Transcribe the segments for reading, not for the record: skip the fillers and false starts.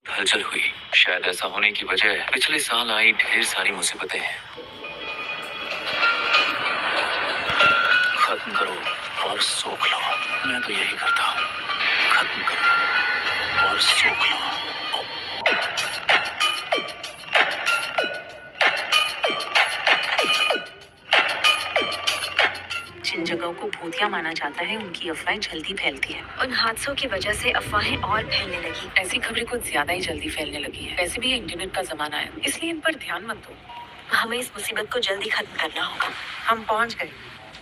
हलचल हुई। शायद ऐसा होने की वजह पिछले साल आई ढेर सारी मुसीबतें हैं। खत्म करो और सोख लो। मैं तो यही करता हूँ। खत्म करो और सोख लो। जिन जगहों को भूतिया माना जाता है उनकी अफवाहें जल्दी फैलती है। उन हादसों की वजह से अफवाहें और फैलने लगी। ऐसी खबरें कुछ ज्यादा ही जल्दी फैलने लगी है। वैसे भी ये इंटरनेट का जमाना है, इसलिए इन पर ध्यान मत दो। हमें इस मुसीबत को जल्दी खत्म करना होगा। हम पहुंच गए।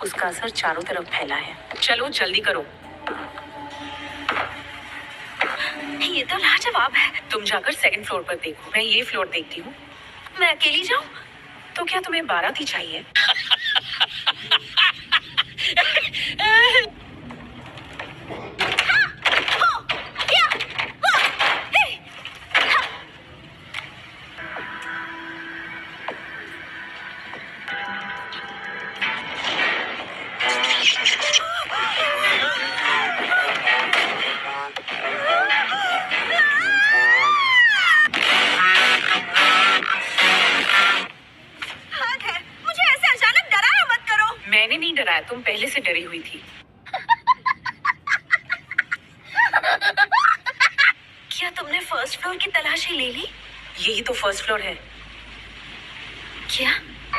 उसका असर चारों तरफ फैला है। चलो जल्दी करो। ये तो लाजवाब है। तुम जाकर सेकंड फ्लोर पर देखो, मैं ये फ्लोर देखती हूँ। मैं अकेली जाऊँ? तो क्या तुम्हें बारात ही चाहिए? मुझे ऐसे अचानक डराया मत करो। मैंने नहीं डराया, तुम पहले से डरी हुई थी। क्या तुमने फर्स्ट फ्लोर की तलाशी ले ली? यही तो फर्स्ट फ्लोर है। क्या?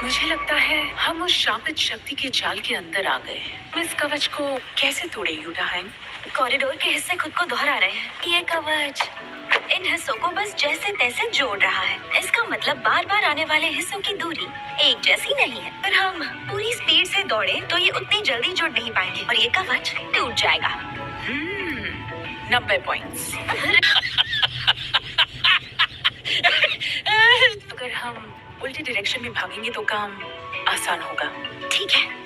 मुझे लगता है हम उस शापित शक्ति के जाल के अंदर आ गए हैं। हम इस कवच को कैसे तोड़े यूटाहाइम? कॉरिडोर के हिस्से खुद को दोहरा रहे हैं। ये कवच इन हिस्सों को बस जैसे तैसे जोड़ रहा है। इसका मतलब बार बार आने वाले हिस्सों की दूरी एक जैसी नहीं है। पर हम पूरी स्पीड से दौड़े तो ये उतनी जल्दी जुड़ नहीं पाएंगे और ये कवच टूट जाएगा। 90 पॉइंट्स। अगर हम उल्टी डायरेक्शन में भागेंगे तो काम आसान होगा। ठीक है।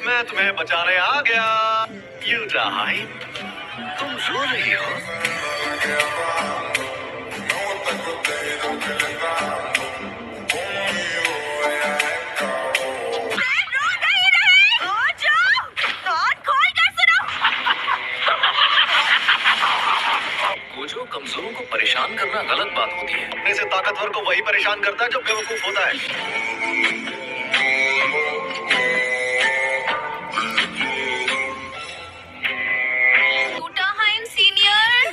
मैं तुम्हें बचाने आ गया। यूटाहाइम, तुम रो रही हो? जो कमजोरों को परेशान करना गलत बात होती है। अपने से ताकतवर को वही परेशान करता है जो बेवकूफ होता है। यूटाहाइम सीनियर।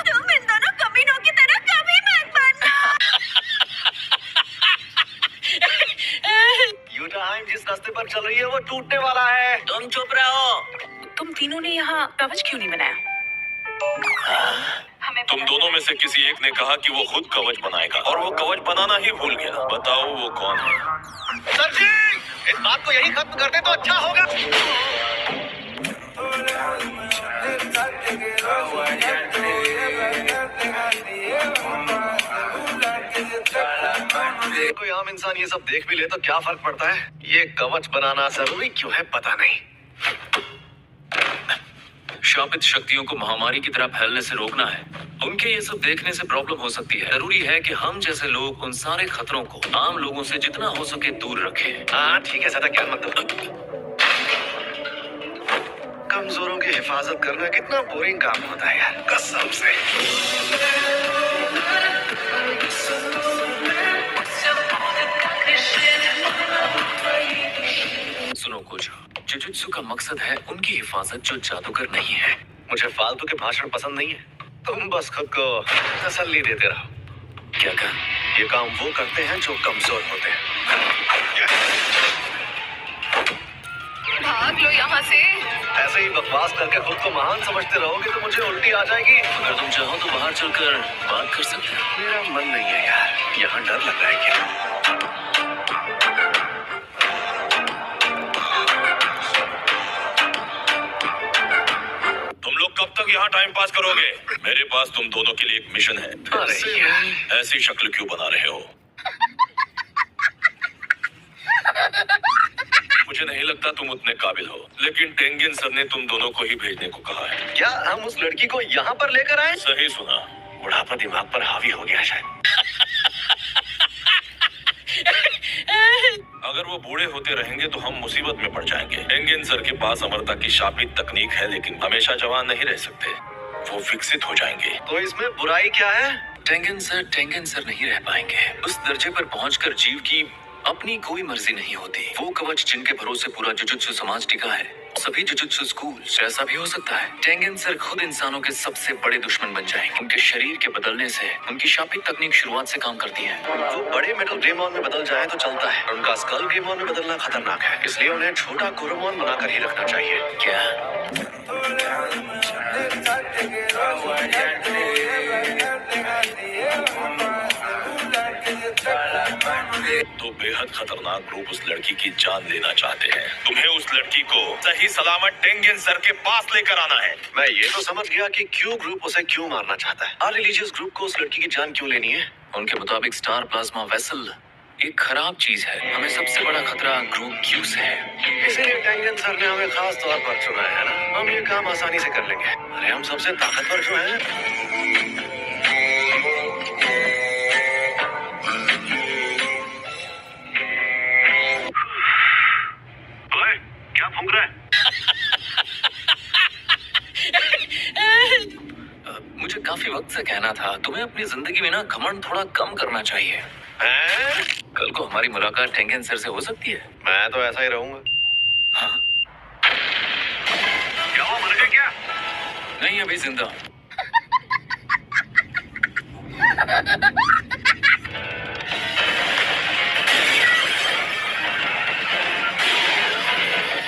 तुम इन दोनों कमीनों की तरह कभी मत बनना। यूटाहाइम जिस रास्ते पर चल रही है वो टूटने वाला है। तुम चुप रहो। तुम तीनों ने यहाँ कवच क्यों नहीं बनाया? तुम दोनों में से किसी एक ने कहा कि वो खुद कवच बनाएगा और वो कवच बनाना ही भूल गया। बताओ वो कौन है? सर जी, इस बात को यही खत्म कर दे तो अच्छा होगा। कोई आम इंसान ये सब देख भी ले तो क्या फर्क पड़ता है? ये कवच बनाना जरूरी क्यों है पता नहीं। शापित शक्तियों को महामारी की तरह फैलने से रोकना है। उनके ये सब देखने से प्रॉब्लम हो सकती है। जरूरी है कि हम जैसे लोग उन सारे खतरों को आम लोगों से जितना हो सके दूर रखें। हाँ ठीक है, ज्यादा ज्ञान मत दो। कमजोरों की हिफाजत करना कितना बोरिंग काम होता है यार, कसम से। सुनो कोचो, जुजुत्सु का मकसद है उनकी हिफाजत जो जादूगर नहीं है। मुझे फालतू के भाषण पसंद नहीं है। तुम बस खुद को तसल्ली देते रहो। क्या कहा? ये काम वो करते हैं जो कमजोर होते हैं। भाग लो यहाँ से। ऐसे ही बकवास करके खुद को महान समझते रहोगे तो मुझे उल्टी आ जाएगी। अगर तुम चाहो तो बाहर चलकर बात कर सकते हो। मेरा मन नहीं है यार, यहाँ डर लग रहा है क्या? तुम लोग कब तक यहाँ टाइम पास करोगे? मेरे पास तुम दोनों के लिए एक मिशन है। अरे यार, ऐसी शक्ल क्यों बना रहे हो? मुझे नहीं लगता तुम उतने काबिल हो, लेकिन टेंगिन सर ने तुम दोनों को ही भेजने को कहा है। क्या हम उस लड़की को यहाँ पर लेकर आए? सही सुना। बुढ़ापा दिमाग पर हावी हो गया शायद। अगर वो बूढ़े होते रहेंगे तो हम मुसीबत में पड़ जाएंगे। टेंगेन सर के पास अमरता की शापित तकनीक है, लेकिन हमेशा जवान नहीं रह सकते। वो विकसित हो जाएंगे। तो इसमें बुराई क्या है? टेंगन सर नहीं रह पाएंगे। उस दर्जे पर पहुंचकर जीव की अपनी कोई मर्जी नहीं होती। वो कवच जिनके भरोसे पूरा जुजुत्सु समाज टिका है, सभी जुजुत्सु स्कूल, ऐसा भी हो सकता है टेंगन सर खुद इंसानों के सबसे बड़े दुश्मन बन जाएंगे। उनके शरीर के बदलने से उनकी शापित तकनीक शुरुआत से काम करती है। वो बड़े मेटल ग्रेमॉन में बदल जाए तो चलता है, उनका स्कल ग्रेमॉन में बदलना खतरनाक है, इसलिए उन्हें छोटा कोरोमॉन बनाकर ही रखना चाहिए। क्या तो बेहद खतरनाक ग्रुप उस लड़की की जान लेना चाहते हैं। तुम्हें उस लड़की को सही सलामत टेंगेन सर के पास लेकर आना है। मैं ये तो समझ गया कि क्यों ग्रुप उसे क्यों मारना चाहता है। रिलीजियस ग्रुप को उस लड़की की जान क्यों लेनी है? उनके मुताबिक स्टार प्लाज्मा वेसल एक खराब चीज है। हमें सबसे बड़ा खतरा ग्रुप क्यू से है। इसीलिए टेंगन सर ने हमें खास तौर पर चुना है ना। हम ये काम आसानी से कर लेंगे। अरे हम सबसे ताकतवर जो हैं। ओए, क्या फूंक रहा है? मुझे काफी वक्त से कहना था, तुम्हें अपनी जिंदगी में ना घमंड थोड़ा कम करना चाहिए। हैं? कल को हमारी मुलाकात टेंगन सर से हो सकती है। मैं तो ऐसा ही रहूंगा। हाँ? क्या वो मर गए क्या? नहीं, अभी जिंदा हूं।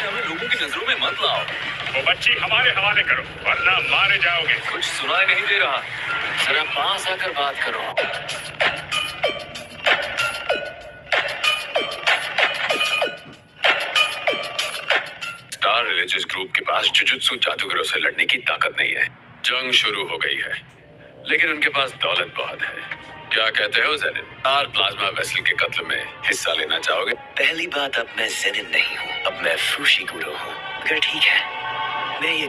हमें लोगों की नजरों में मत लाओ। वो बच्ची हमारे हवाले करो वरना मारे जाओगे। कुछ सुनाई नहीं दे रहा। जरा पास आकर बात करो। स्टार रिलीजियस ग्रुप के पास जुजुत्सु जादूगरों से लड़ने की ताकत नहीं है। जंग शुरू हो गई है, लेकिन उनके पास दौलत बहुत है। क्या कहते हो जेनिन? स्टार प्लाज्मा वेसल के कत्ल में हिस्सा लेना चाहोगे? पहली बात, अब मैं जेनिन नहीं हूँ, अब मैं फूशी गुरु हूँ। मगर ठीक है, मैं ये